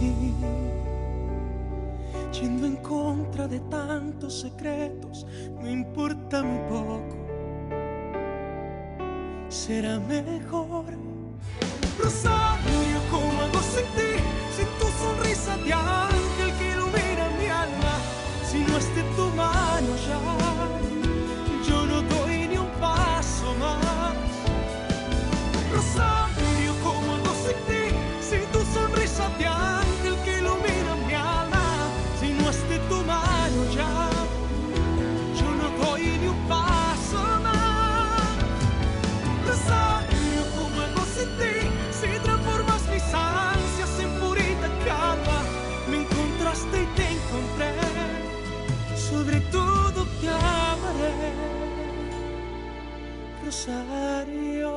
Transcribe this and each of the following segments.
así, yendo en contra de tantos secretos, no importa un poco, será mejor. Rosario, ¿cómo hago sin ti? Sin tu sonrisa de ángel que ilumina mi alma, si no es de tu mano ya, yo no doy ni un paso más. Rosario, ¿cómo hago sin ti? Sin tu sonrisa de ángel que ilumina mi alma, si no es de tu mano ya, yo no doy ni un paso más. Rosario, ¿cómo hago sin ti? Si transformas mis ansias en purita calma, me encontraste y te encontré, sobre todo te amaré, Rosario.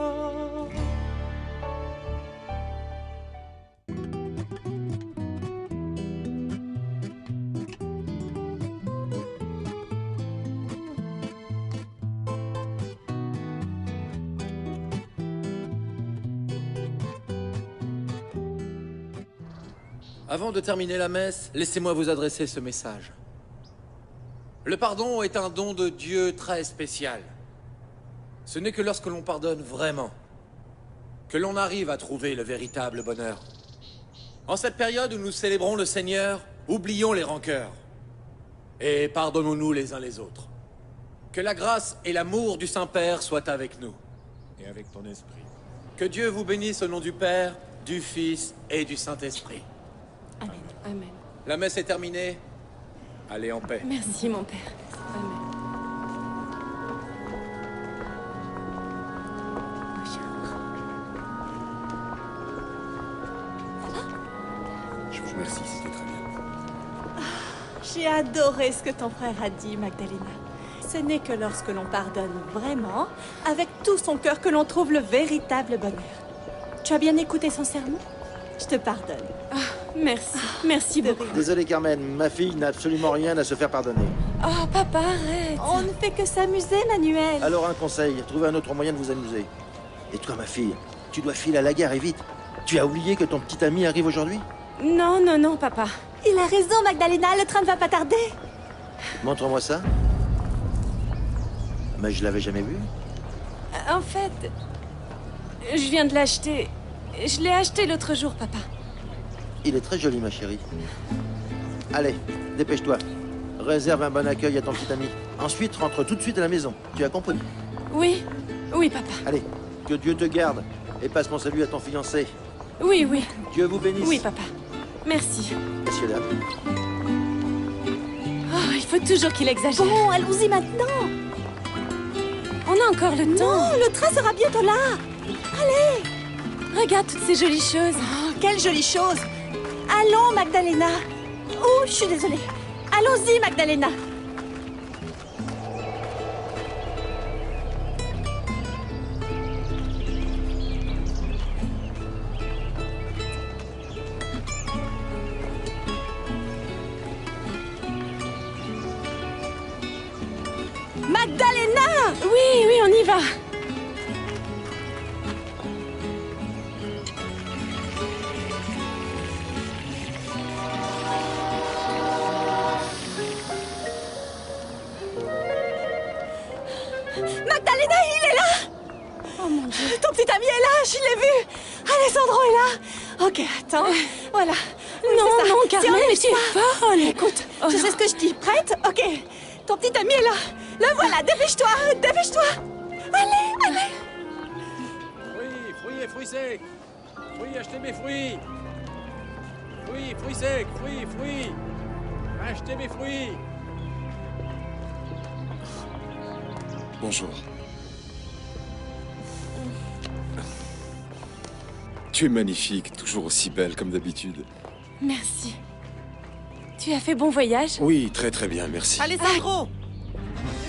Avant de terminer la messe, laissez-moi vous adresser ce message. Le pardon est un don de Dieu très spécial. Ce n'est que lorsque l'on pardonne vraiment que l'on arrive à trouver le véritable bonheur. En cette période où nous célébrons le Seigneur, oublions les rancœurs et pardonnons-nous les uns les autres. Que la grâce et l'amour du Saint-Père soient avec nous. Et avec ton esprit. Que Dieu vous bénisse au nom du Père, du Fils et du Saint-Esprit. Amen. Amen. La messe est terminée. Allez en paix. Merci, mon père. Amen. Je vous remercie, c'était très bien. J'ai adoré ce que ton frère a dit, Magdalena. Ce n'est que lorsque l'on pardonne vraiment, avec tout son cœur, que l'on trouve le véritable bonheur. Tu as bien écouté son sermon? Je te pardonne. Merci. Merci beaucoup. Désolé Carmen, ma fille n'a absolument rien à se faire pardonner. Oh, papa, arrête. On ne fait que s'amuser, Manuel. Alors un conseil, trouvez un autre moyen de vous amuser. Et toi ma fille, tu dois filer à la gare et vite. Tu as oublié que ton petit ami arrive aujourd'hui? Non, non, non, papa. Il a raison, Magdalena, le train ne va pas tarder. Montre-moi ça. Mais je l'avais jamais vu. En fait, je viens de l'acheter. Je l'ai acheté l'autre jour, papa. Il est très joli ma chérie. Allez, dépêche-toi. Réserve un bon accueil à ton petit ami. Ensuite, rentre tout de suite à la maison. Tu as compris? Oui, oui, papa. Allez, que Dieu te garde. Et passe mon salut à ton fiancé. Oui, oui. Dieu vous bénisse. Oui, papa. Merci. Messieurs, dames. Oh, il faut toujours qu'il exagère. Bon, allons-y maintenant. On a encore le temps. Non, le train sera bientôt là. Allez. Regarde toutes ces jolies choses. Oh, quelle jolie chose. Allons, Magdalena. Oh, je suis désolée. Allons-y, Magdalena. Magdalena! Oui, oui, on y va. Magdalena, il est là! Oh mon Dieu. Ton petit ami est là, je l'ai vu! Alessandro est là! Ok, attends, voilà. Oui, Non, c'est ça. non, Si, Carmen, on mais tu es folle. Écoute, Oh, je non. sais ce que je dis. Prête? Ok. Ton petit ami est là. Le voilà, dépêche-toi, dépêche-toi. Allez, allez. Fruits et fruits secs. Fruits, achetez mes fruits. Fruits secs, fruits. Achetez mes fruits. Bonjour. Tu es magnifique, toujours aussi belle comme d'habitude. Merci. Tu as fait bon voyage? Oui, très très bien, merci. Alessandro!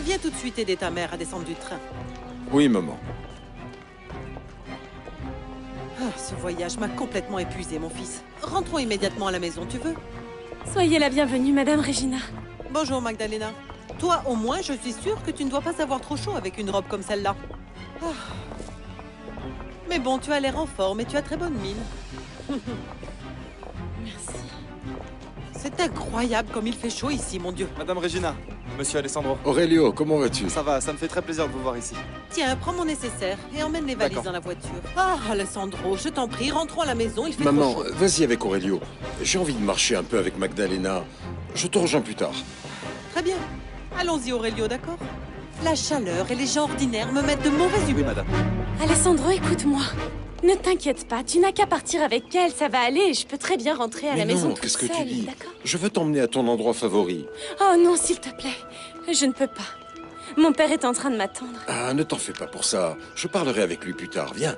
Viens tout de suite aider ta mère à descendre du train. Oui, maman. Ah, ce voyage m'a complètement épuisé, mon fils. Rentrons immédiatement à la maison, tu veux? Soyez la bienvenue, Madame Regina. Bonjour, Magdalena. Toi, au moins, je suis sûre que tu ne dois pas avoir trop chaud avec une robe comme celle-là. Ah. Mais bon, tu as l'air en forme et tu as très bonne mine. Merci. C'est incroyable comme il fait chaud ici, mon Dieu. Madame Regina, Monsieur Alessandro. Aurelio, comment vas-tu? Ça va, ça me fait très plaisir de vous voir ici. Tiens, prends mon nécessaire et emmène les valises D'accord. dans la voiture. Ah, Alessandro, je t'en prie, rentrons à la maison, il fait Maman, trop chaud. vas-y avec Aurelio. J'ai envie de marcher un peu avec Magdalena. Je te rejoins plus tard. Très bien. Allons-y, Aurelio, d'accord? La chaleur et les gens ordinaires me mettent de mauvaise Oui, humeur. madame. Alessandro, écoute-moi. Ne t'inquiète pas, tu n'as qu'à partir avec elle, ça va aller et je peux très bien rentrer à Mais la maison non, toute qu'est-ce que tu seule, dis? d'accord? Je veux t'emmener à ton endroit favori. Oh non, s'il te plaît, je ne peux pas. Mon père est en train de m'attendre. Ah, ne t'en fais pas pour ça. Je parlerai avec lui plus tard. Viens.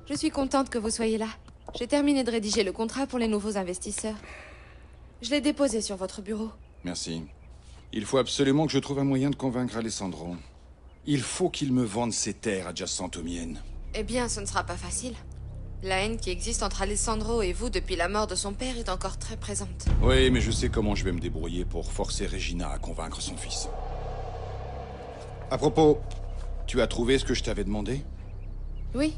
Je suis contente que vous soyez là. J'ai terminé de rédiger le contrat pour les nouveaux investisseurs. Je l'ai déposé sur votre bureau. Merci. Il faut absolument que je trouve un moyen de convaincre Alessandro. Il faut qu'il me vende ses terres adjacentes aux miennes. Eh bien, ce ne sera pas facile. La haine qui existe entre Alessandro et vous depuis la mort de son père est encore très présente. Oui, mais je sais comment je vais me débrouiller pour forcer Regina à convaincre son fils. À propos, tu as trouvé ce que je t'avais demandé? Oui.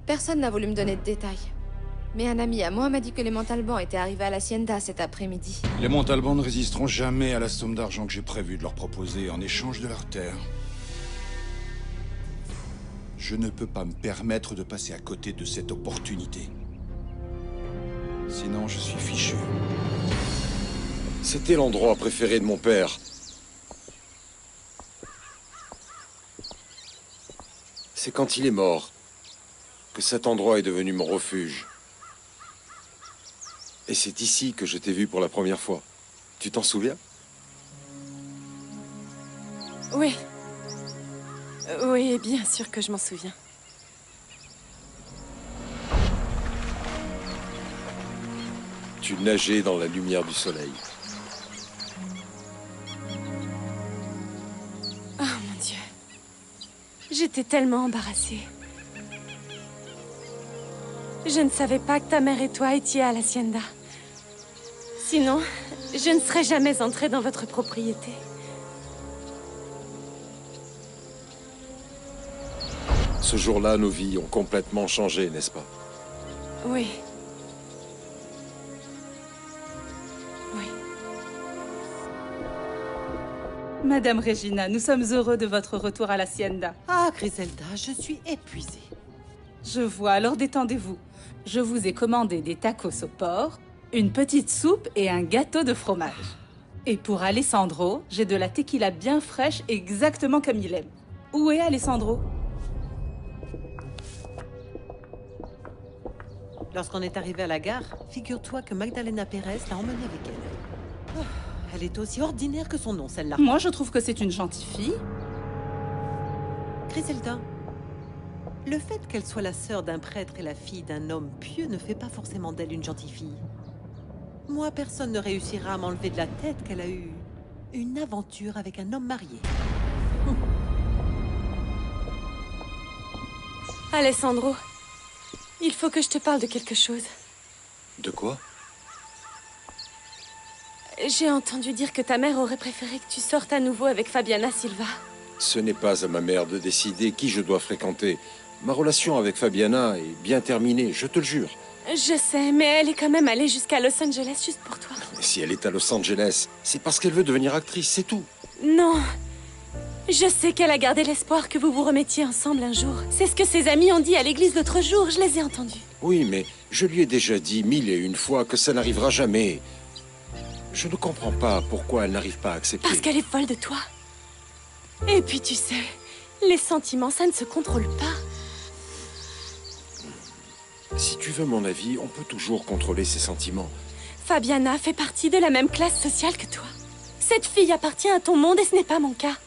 Personne n'a voulu me donner de détails. Mais un ami à moi m'a dit que les Montalban étaient arrivés à l'Hacienda cet après-midi. Les Montalban ne résisteront jamais à la somme d'argent que j'ai prévu de leur proposer en échange de leurs terres. Je ne peux pas me permettre de passer à côté de cette opportunité. Sinon, je suis fichu. C'était l'endroit préféré de mon père. C'est quand il est mort que cet endroit est devenu mon refuge. Et c'est ici que je t'ai vu pour la première fois. Tu t'en souviens? Oui. Oui, bien sûr que je m'en souviens. Tu nageais dans la lumière du soleil. Oh mon Dieu. J'étais tellement embarrassée. Je ne savais pas que ta mère et toi étiez à l'Hacienda. Sinon, je ne serais jamais entrée dans votre propriété. Ce jour-là, nos vies ont complètement changé, n'est-ce pas? Oui. Oui. Madame Regina, nous sommes heureux de votre retour à l'Hacienda. Ah, Griselda, je suis épuisée. Je vois, alors détendez-vous. Je vous ai commandé des tacos au porc, une petite soupe et un gâteau de fromage. Et pour Alessandro, j'ai de la tequila bien fraîche, exactement comme il aime. Où est Alessandro? Lorsqu'on est arrivé à la gare, figure-toi que Magdalena Pérez l'a emmenée avec elle. Oh, elle est aussi ordinaire que son nom, celle-là. Moi, je trouve que c'est une gentille fille. Griselda, le fait qu'elle soit la sœur d'un prêtre et la fille d'un homme pieux ne fait pas forcément d'elle une gentille fille. Moi, personne ne réussira à m'enlever de la tête qu'elle a eu une aventure avec un homme marié. Alessandro, il faut que je te parle de quelque chose. De quoi? J'ai entendu dire que ta mère aurait préféré que tu sortes à nouveau avec Fabiana Silva. Ce n'est pas à ma mère de décider qui je dois fréquenter. Ma relation avec Fabiana est bien terminée, je te le jure. Je sais, mais elle est quand même allée jusqu'à Los Angeles juste pour toi. Et si elle est à Los Angeles, c'est parce qu'elle veut devenir actrice, c'est tout. Non. Je sais qu'elle a gardé l'espoir que vous vous remettiez ensemble un jour. C'est ce que ses amis ont dit à l'église l'autre jour, je les ai entendus. Oui, mais je lui ai déjà dit 1001 fois que ça n'arrivera jamais. Je ne comprends pas pourquoi elle n'arrive pas à accepter. Parce qu'elle est folle de toi. Et puis tu sais, les sentiments, ça ne se contrôle pas. Si tu veux mon avis, on peut toujours contrôler ses sentiments. Fabiana fait partie de la même classe sociale que toi. Cette fille appartient à ton monde et ce n'est pas mon cas.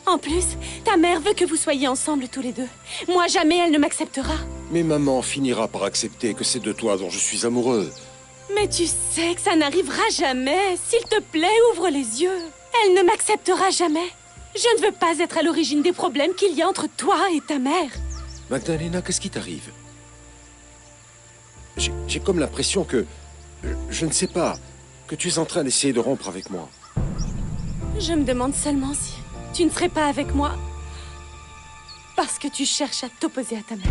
En plus, ta mère veut que vous soyez ensemble tous les deux. Moi, jamais elle ne m'acceptera. Mais maman finira par accepter que c'est de toi dont je suis amoureux. Mais tu sais que ça n'arrivera jamais. S'il te plaît, ouvre les yeux. Elle ne m'acceptera jamais. Je ne veux pas être à l'origine des problèmes qu'il y a entre toi et ta mère. Magdalena, qu'est-ce qui t'arrive? J'ai comme l'impression que Je ne sais pas. Que tu es en train d'essayer de rompre avec moi. Je me demande seulement si tu ne serais pas avec moi parce que tu cherches à t'opposer à ta mère.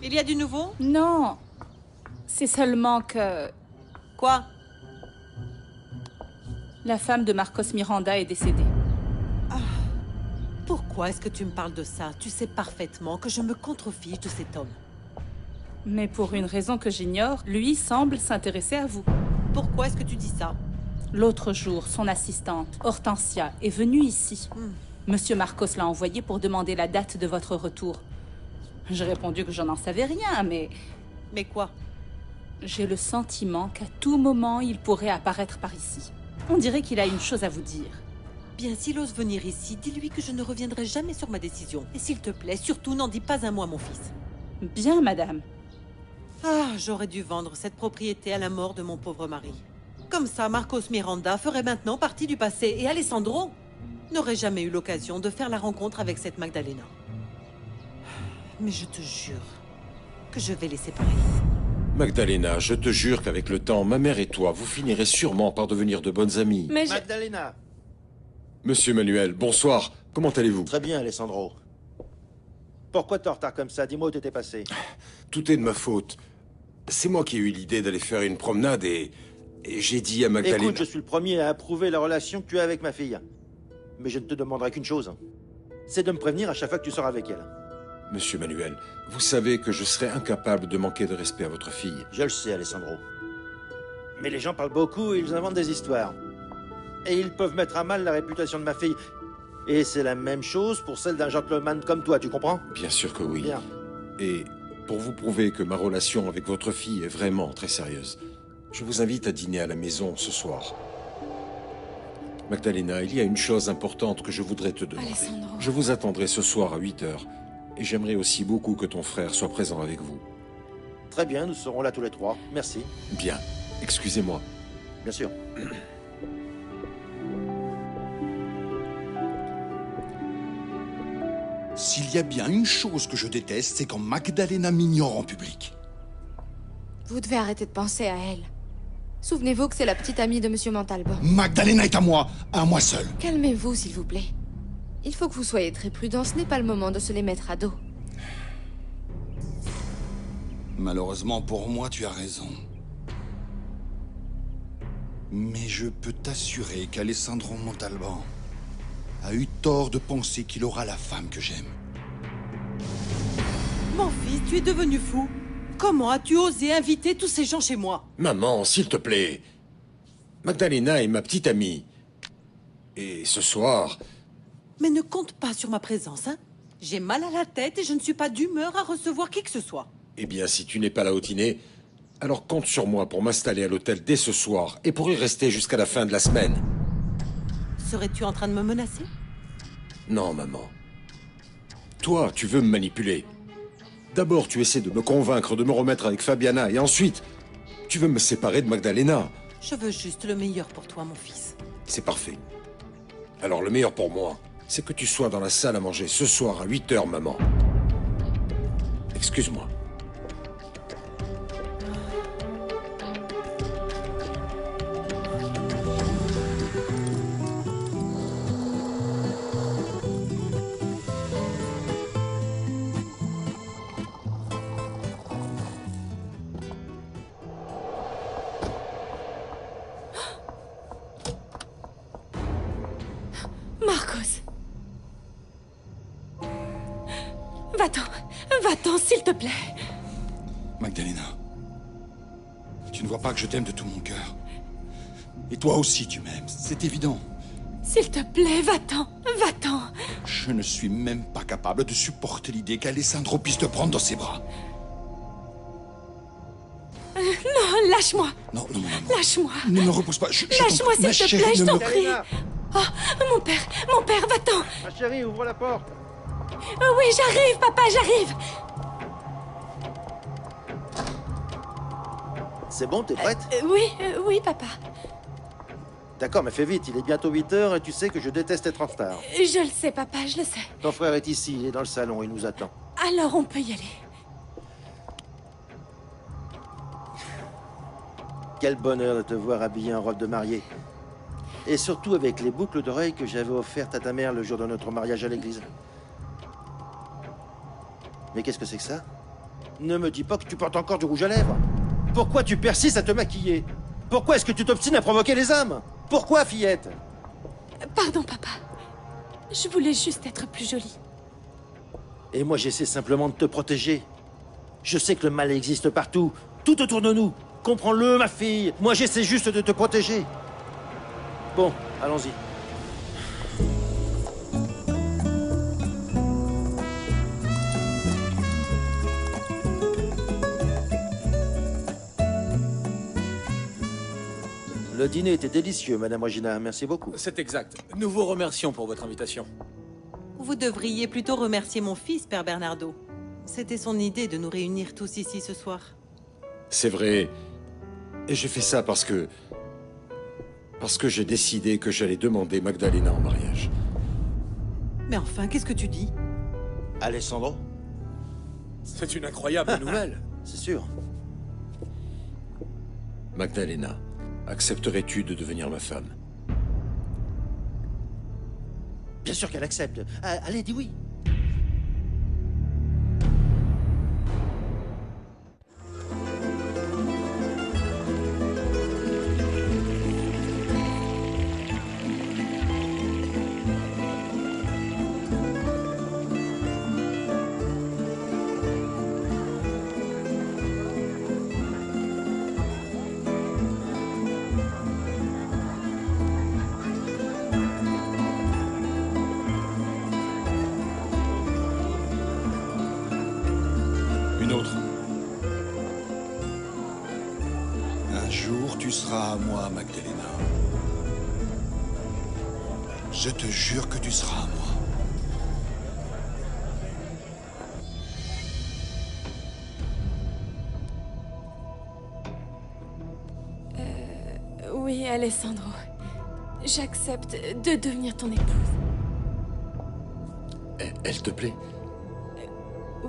Il y a du nouveau? Non. C'est seulement que... Quoi? La femme de Marcos Miranda est décédée. Pourquoi est-ce que tu me parles de ça? Tu sais parfaitement que je me contrefiche de cet homme. Mais pour une raison que j'ignore, lui semble s'intéresser à vous. Pourquoi est-ce que tu dis ça? L'autre jour, son assistante, Hortensia, est venue ici. Monsieur Marcos l'a envoyée pour demander la date de votre retour. J'ai répondu que je n'en savais rien, mais... Mais quoi? J'ai le sentiment qu'à tout moment, il pourrait apparaître par ici. On dirait qu'il a une chose à vous dire. Bien, s'il ose venir ici, dis-lui que je ne reviendrai jamais sur ma décision. Et s'il te plaît, surtout, n'en dis pas un mot à mon fils. Bien, madame. Ah, j'aurais dû vendre cette propriété à la mort de mon pauvre mari. Comme ça, Marcos Miranda ferait maintenant partie du passé et Alessandro n'aurait jamais eu l'occasion de faire la rencontre avec cette Magdalena. Mais je te jure que je vais les séparer. Magdalena, je te jure qu'avec le temps, ma mère et toi, vous finirez sûrement par devenir de bonnes amies. Mais Magdalena! Monsieur Manuel, bonsoir. Comment allez-vous? Très bien, Alessandro. Pourquoi t'es en retard comme ça? Dis-moi où t'étais passé. Tout est de ma faute. C'est moi qui ai eu l'idée d'aller faire une promenade et j'ai dit à Magdalena... Écoute, je suis le premier à approuver la relation que tu as avec ma fille. Mais je ne te demanderai qu'une chose. C'est de me prévenir à chaque fois que tu sors avec elle. Monsieur Manuel, vous savez que je serais incapable de manquer de respect à votre fille. Je le sais, Alessandro. Mais les gens parlent beaucoup et ils inventent des histoires. Et ils peuvent mettre à mal la réputation de ma fille. Et c'est la même chose pour celle d'un gentleman comme toi, tu comprends? Bien sûr que oui. Bien. Et pour vous prouver que ma relation avec votre fille est vraiment très sérieuse, je vous invite à dîner à la maison ce soir. Magdalena, il y a une chose importante que je voudrais te demander. Alessandro. Je vous attendrai ce soir à 8 h. Et j'aimerais aussi beaucoup que ton frère soit présent avec vous. Très bien, nous serons là tous les trois. Merci. Bien. Excusez-moi. Bien sûr. S'il y a bien une chose que je déteste, c'est quand Magdalena m'ignore en public. Vous devez arrêter de penser à elle. Souvenez-vous que c'est la petite amie de Monsieur Montalban. Magdalena est à moi seul. Calmez-vous, s'il vous plaît. Il faut que vous soyez très prudent, ce n'est pas le moment de se les mettre à dos. Malheureusement pour moi, tu as raison. Mais je peux t'assurer qu'Alessandro Montalban a eu tort de penser qu'il aura la femme que j'aime. Mon fils, tu es devenu fou. Comment as-tu osé inviter tous ces gens chez moi? Maman, s'il te plaît. Magdalena est ma petite amie. Et ce soir... Mais ne compte pas sur ma présence, hein? J'ai mal à la tête et je ne suis pas d'humeur à recevoir qui que ce soit. Eh bien, si tu n'es pas là au dîner, alors compte sur moi pour m'installer à l'hôtel dès ce soir et pour y rester jusqu'à la fin de la semaine. Serais-tu en train de me menacer? Non, maman. Toi, tu veux me manipuler. D'abord, tu essaies de me convaincre de me remettre avec Fabiana et ensuite, tu veux me séparer de Magdalena. Je veux juste le meilleur pour toi, mon fils. C'est parfait. Alors le meilleur pour moi, c'est que tu sois dans la salle à manger ce soir à 8 h, maman. Excuse-moi. Marcos. Va-t'en. Va-t'en, s'il te plaît. Magdalena, tu ne vois pas que je t'aime de tout mon cœur. Et toi aussi tu m'aimes, c'est évident. S'il te plaît, va-t'en. Va-t'en. Je ne suis même pas capable de supporter l'idée qu'Alessandro puisse te prendre dans ses bras. Non, lâche-moi. Non. Lâche-moi. Ne me repousse pas. Lâche-moi, s'il te plaît, je t'en prie. Oh, mon père, va-t'en. Ma chérie, ouvre la porte. Oui, j'arrive, papa, j'arrive. C'est bon, t'es prête? Oui, papa. D'accord, mais fais vite, il est bientôt 8 h et tu sais que je déteste être en retard. Je le sais, papa, je le sais. Ton frère est ici, il est dans le salon, il nous attend. Alors on peut y aller. Quel bonheur de te voir habillé en robe de mariée. Et surtout avec les boucles d'oreilles que j'avais offertes à ta mère le jour de notre mariage à l'église. Mais qu'est-ce que c'est que ça? Ne me dis pas que tu portes encore du rouge à lèvres. Pourquoi tu persistes à te maquiller? Pourquoi est-ce que tu t'obstines à provoquer les hommes? Pourquoi, fillette? Pardon, papa. Je voulais juste être plus jolie. Et moi, j'essaie simplement de te protéger. Je sais que le mal existe partout, tout autour de nous. Comprends-le, ma fille. Moi, j'essaie juste de te protéger. Bon, allons-y. Le dîner était délicieux, Madame Regina. Merci beaucoup. C'est exact. Nous vous remercions pour votre invitation. Vous devriez plutôt remercier mon fils, Père Bernardo. C'était son idée de nous réunir tous ici ce soir. C'est vrai. Et j'ai fait ça parce que j'ai décidé que j'allais demander Magdalena en mariage. Mais enfin, qu'est-ce que tu dis? Alessandro? C'est une incroyable nouvelle. C'est sûr. Magdalena, accepterais-tu de devenir ma femme? Bien sûr qu'elle accepte. Allez, dis oui. Une autre. Un jour, tu seras à moi, Magdalena. Je te jure que tu seras à moi. Oui, Alessandro. J'accepte de devenir ton épouse. Elle te plaît?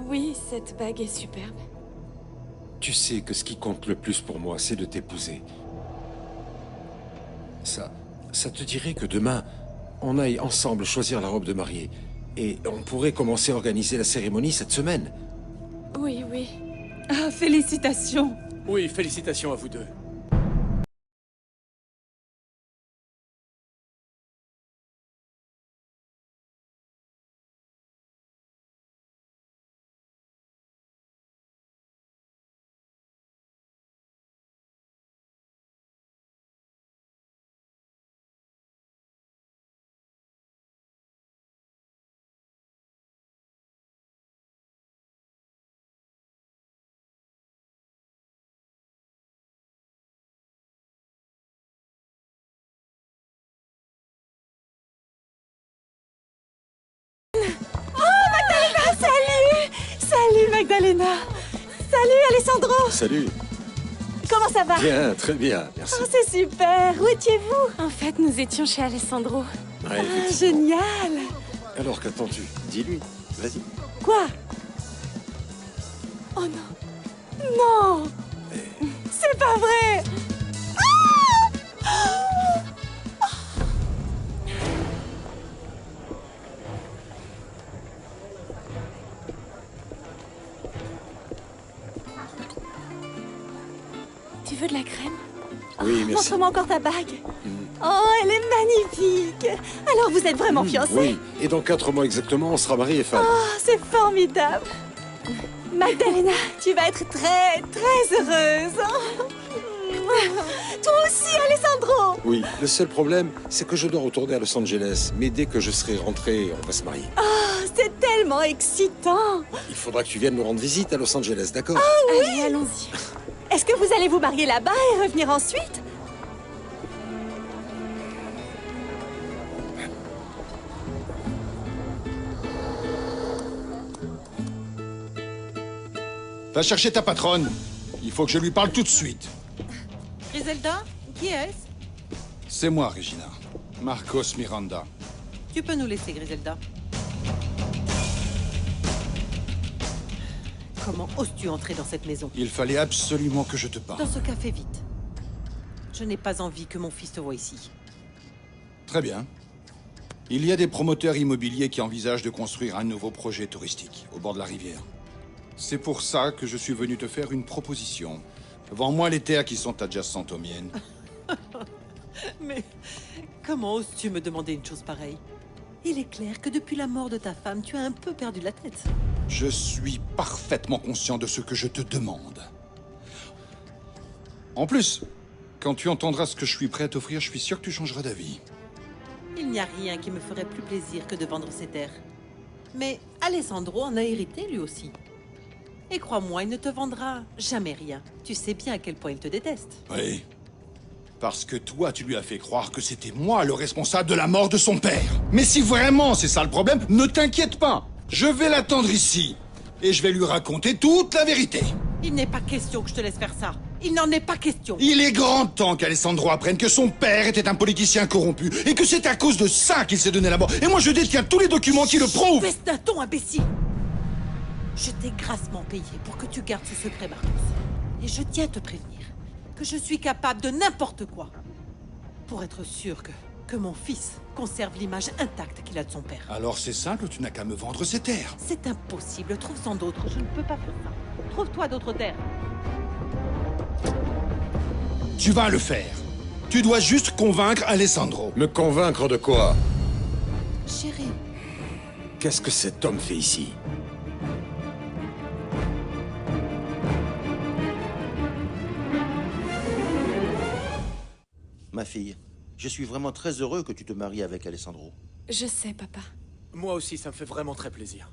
Oui, cette bague est superbe. Tu sais que ce qui compte le plus pour moi, c'est de t'épouser. Ça te dirait que demain, on aille ensemble choisir la robe de mariée. Et on pourrait commencer à organiser la cérémonie cette semaine. Oui, oui. Ah, félicitations! Oui, félicitations à vous deux. Salut! Salut, Magdalena! Salut, Alessandro! Salut. Comment ça va? Bien, très bien, merci. Oh, c'est super! Où étiez-vous? En fait, nous étions chez Alessandro. Ouais, effectivement. Génial! Alors, qu'attends-tu? Dis-lui, vas-y. Quoi? Oh non! Non! C'est pas vrai! Tu veux de la crème? Oui, merci. Montre-moi encore ta bague. Oh, elle est magnifique! Alors, vous êtes vraiment fiancés? Oui, et dans 4 mois exactement, on sera mariés et femmes. Oh, c'est formidable! Magdalena, tu vas être très, très heureuse! Toi aussi, Alessandro! Oui, le seul problème, c'est que je dois retourner à Los Angeles. Mais dès que je serai rentré, on va se marier. Oh, c'est tellement excitant! Il faudra que tu viennes nous rendre visite à Los Angeles, d'accord? Ah oui! Allez, allons-y. Est-ce que vous allez vous marier là-bas et revenir ensuite? Va chercher ta patronne. Il faut que je lui parle tout de suite. Griselda, qui est-ce? C'est moi, Regina. Marcos Miranda. Tu peux nous laisser, Griselda. Comment oses-tu entrer dans cette maison? Il fallait absolument que je te parle. Dans ce café, vite. Je n'ai pas envie que mon fils te voie ici. Très bien. Il y a des promoteurs immobiliers qui envisagent de construire un nouveau projet touristique au bord de la rivière. C'est pour ça que je suis venu te faire une proposition. Vends-moi les terres qui sont adjacentes aux miennes. Mais comment oses-tu me demander une chose pareille? Il est clair que depuis la mort de ta femme, tu as un peu perdu la tête. Je suis parfaitement conscient de ce que je te demande. En plus, quand tu entendras ce que je suis prêt à t'offrir, je suis sûr que tu changeras d'avis. Il n'y a rien qui me ferait plus plaisir que de vendre ces terres. Mais Alessandro en a hérité lui aussi. Et crois-moi, il ne te vendra jamais rien. Tu sais bien à quel point il te déteste. Oui. Parce que toi, tu lui as fait croire que c'était moi le responsable de la mort de son père. Mais si vraiment c'est ça le problème, ne t'inquiète pas. Je vais l'attendre ici. Et je vais lui raconter toute la vérité. Il n'est pas question que je te laisse faire ça. Il n'en est pas question. Il est grand temps qu'Alessandro apprenne que son père était un politicien corrompu. Et que c'est à cause de ça qu'il s'est donné la mort. Et moi, je détiens tous les documents qui le prouvent. Baisse d'un ton, imbécile. Je t'ai grassement payé pour que tu gardes ce secret, Marcos. Et je tiens à te prévenir que je suis capable de n'importe quoi pour être sûr que mon fils conserve l'image intacte qu'il a de son père. Alors c'est simple, tu n'as qu'à me vendre ces terres. C'est impossible, trouve-en d'autres. Je ne peux pas faire ça. Trouve-toi d'autres terres. Tu vas le faire. Tu dois juste convaincre Alessandro. Me convaincre de quoi? Chérie. Qu'est-ce que cet homme fait ici? Ma fille, je suis vraiment très heureux que tu te maries avec Alessandro. Je sais, papa. Moi aussi, ça me fait vraiment très plaisir.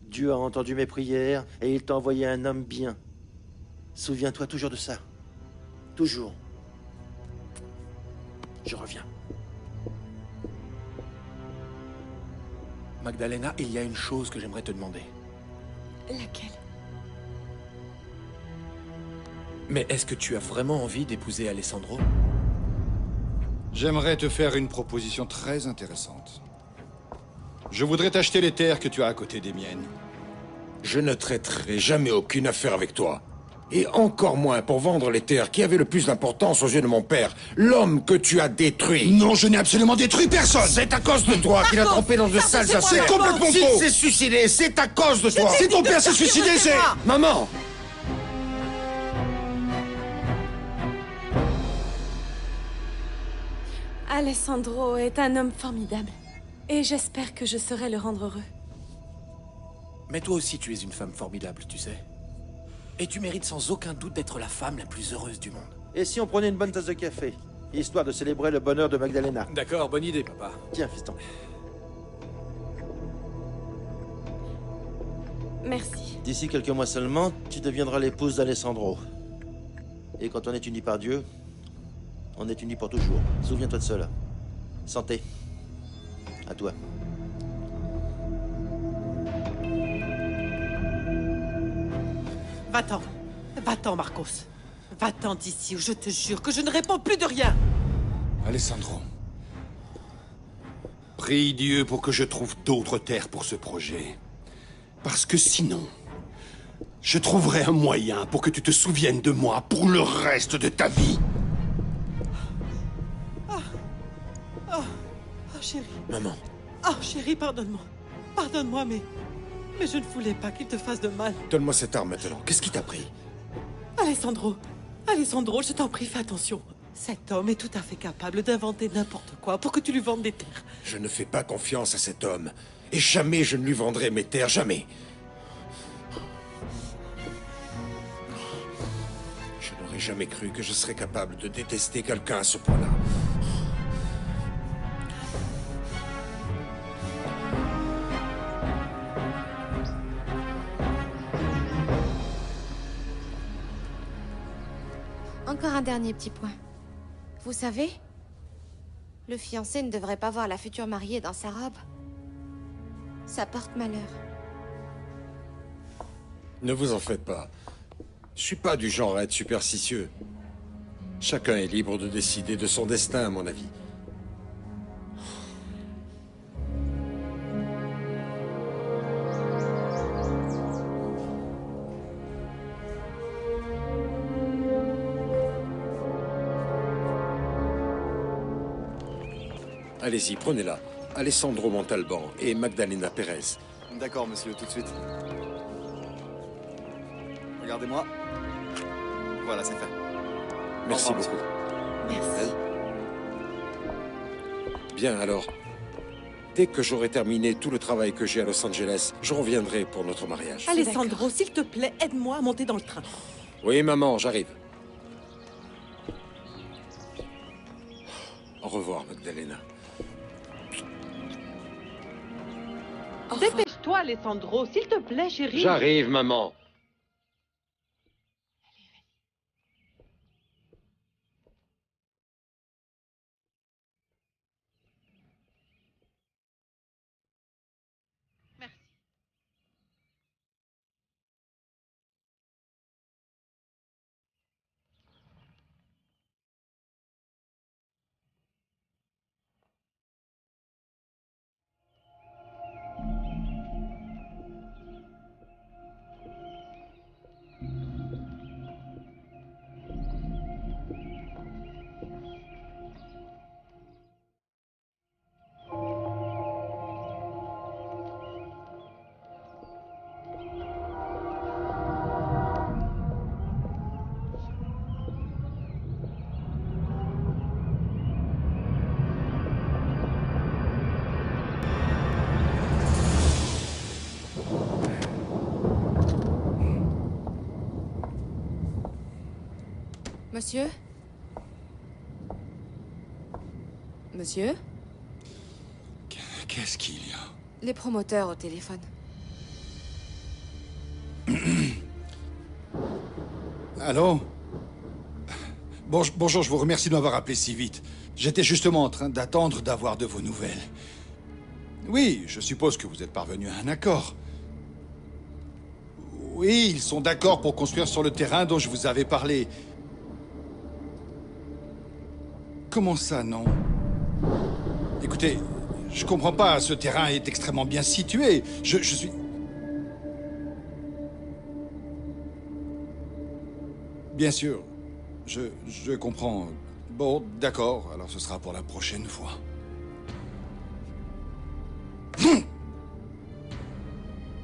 Dieu a entendu mes prières et il t'a envoyé un homme bien. Souviens-toi toujours de ça. Toujours. Je reviens. Magdalena, il y a une chose que j'aimerais te demander. Laquelle? Mais est-ce que tu as vraiment envie d'épouser Alessandro? J'aimerais te faire une proposition très intéressante. Je voudrais t'acheter les terres que tu as à côté des miennes. Je ne traiterai jamais aucune affaire avec toi. Et encore moins pour vendre les terres qui avaient le plus d'importance aux yeux de mon père, l'homme que tu as détruit. Non, je n'ai absolument détruit personne. C'est à cause de toi qu'il a trempé dans de sales affaires. C'est complètement faux. S'il s'est suicidé, c'est à cause de toi. Si ton père s'est suicidé, c'est... Maman! Alessandro est un homme formidable. Et j'espère que je saurai le rendre heureux. Mais toi aussi, tu es une femme formidable, tu sais. Et tu mérites sans aucun doute d'être la femme la plus heureuse du monde. Et si on prenait une bonne tasse de café, histoire de célébrer le bonheur de Magdalena? D'accord, bonne idée, papa. Tiens, fiston. Merci. D'ici quelques mois seulement, tu deviendras l'épouse d'Alessandro. Et quand on est uni par Dieu, on est unis pour toujours. Souviens-toi de cela. Santé. À toi. Va-t'en. Va-t'en, Marcos. Va-t'en d'ici ou je te jure que je ne réponds plus de rien. Alessandro. Prie Dieu pour que je trouve d'autres terres pour ce projet. Parce que sinon, je trouverai un moyen pour que tu te souviennes de moi pour le reste de ta vie. Oh, chérie. Maman. Oh, chérie, pardonne-moi. Pardonne-moi, mais je ne voulais pas qu'il te fasse de mal. Donne-moi cette arme maintenant. Qu'est-ce qui t'a pris? Alessandro. Alessandro, je t'en prie, fais attention. Cet homme est tout à fait capable d'inventer n'importe quoi pour que tu lui vendes des terres. Je ne fais pas confiance à cet homme. Et jamais je ne lui vendrai mes terres, jamais. Je n'aurais jamais cru que je serais capable de détester quelqu'un à ce point-là. Encore un dernier petit point. Vous savez, le fiancé ne devrait pas voir la future mariée dans sa robe. Ça porte malheur. Ne vous en faites pas. Je suis pas du genre à être superstitieux. Chacun est libre de décider de son destin, à mon avis. Allez-y, prenez-la. Alessandro Montalban et Magdalena Pérez. D'accord, monsieur, tout de suite. Regardez-moi. Voilà, c'est fait. Merci beaucoup. Merci. Bien, alors. Dès que j'aurai terminé tout le travail que j'ai à Los Angeles, je reviendrai pour notre mariage. Alessandro, s'il te plaît, aide-moi à monter dans le train. Oui, maman, j'arrive. Au revoir, Magdalena. Dépêche-toi, Alessandro, s'il te plaît, chérie. J'arrive, maman. Monsieur? Monsieur? Qu'est-ce qu'il y a? Les promoteurs au téléphone. Allô? Bonjour, je vous remercie de m'avoir appelé si vite. J'étais justement en train d'attendre d'avoir de vos nouvelles. Oui, je suppose que vous êtes parvenu à un accord. Oui, ils sont d'accord pour construire sur le terrain dont je vous avais parlé. Comment ça, non? Écoutez, je comprends pas, ce terrain est extrêmement bien situé. Je suis... Bien sûr, je comprends. Bon, d'accord, alors ce sera pour la prochaine fois.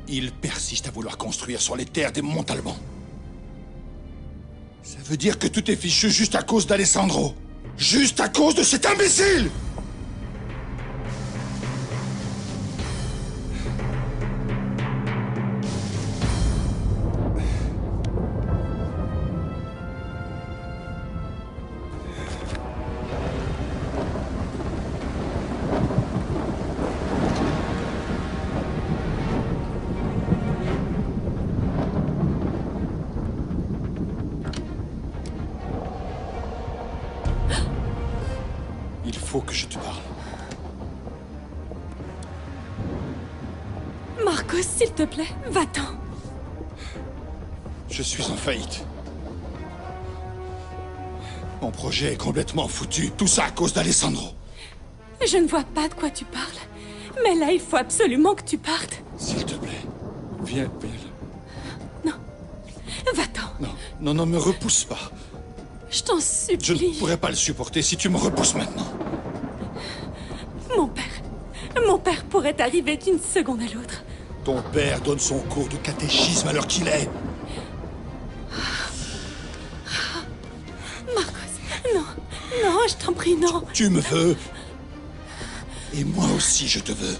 Il persiste à vouloir construire sur les terres des Montalban. Ça veut dire que tout est fichu juste à cause d'Alessandro. Juste à cause de cet imbécile! Il faut que je te parle. Marcos, s'il te plaît, va-t'en. Je suis en faillite. Mon projet est complètement foutu. Tout ça à cause d'Alessandro. Je ne vois pas de quoi tu parles. Mais là, il faut absolument que tu partes. S'il te plaît, viens là. Non. Va-t'en. Non, ne me repousse pas. Je t'en supplie. Je ne pourrais pas le supporter si tu me repousses maintenant. Mon père pourrait arriver d'une seconde à l'autre. Ton père donne son cours de catéchisme à l'heure qu'il est. Marcos, non, je t'en prie, non. Tu me veux. Et moi aussi, je te veux.